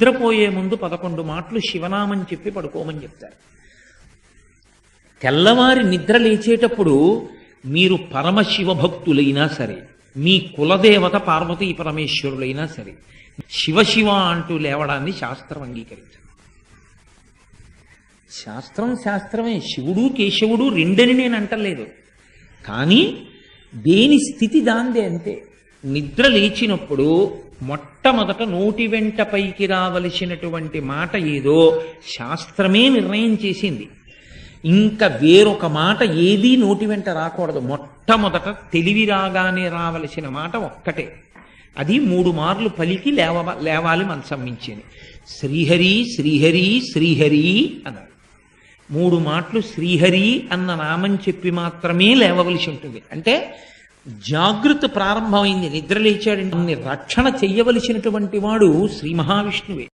నిద్రపోయే ముందు 11 మాటలు శివనామం చెప్పి పడుకోమని చెప్తారు. తెల్లవారి నిద్ర లేచేటప్పుడు మీరు పరమశివ భక్తులైనా సరే, మీ కులదేవత పార్వతీ పరమేశ్వరులైనా సరే, శివ అంటూ లేవడాన్ని శాస్త్రం అంగీకరించదు. శాస్త్రమే. శివుడు కేశవుడు రెండని నేను అంటలేదు, కానీ దేని స్థితి దాందే అంతే. నిద్ర లేచినప్పుడు మొట్టమొదట నోటి వెంట పైకి రావలసినటువంటి మాట ఏదో శాస్త్రమే నిర్ణయం చేసింది. ఇంకా వేరొక మాట ఏదీ నోటి వెంట రాకూడదు. మొట్టమొదట తెలివి రాగానే రావలసిన మాట ఒక్కటే, అది 3 మార్లు పలికి లేవాలి మనసం మించింది. శ్రీహరి శ్రీహరి శ్రీహరి అన్నారు. 3 మాటలు శ్రీహరి అన్న నామం చెప్పి మాత్రమే లేవవలసి ఉంటుంది. అంటే జాగృతి ప్రారంభమైంది. నిద్ర లేచాడంటే రక్షణ చెయ్యవలసినటువంటి వాడు శ్రీ మహావిష్ణువే.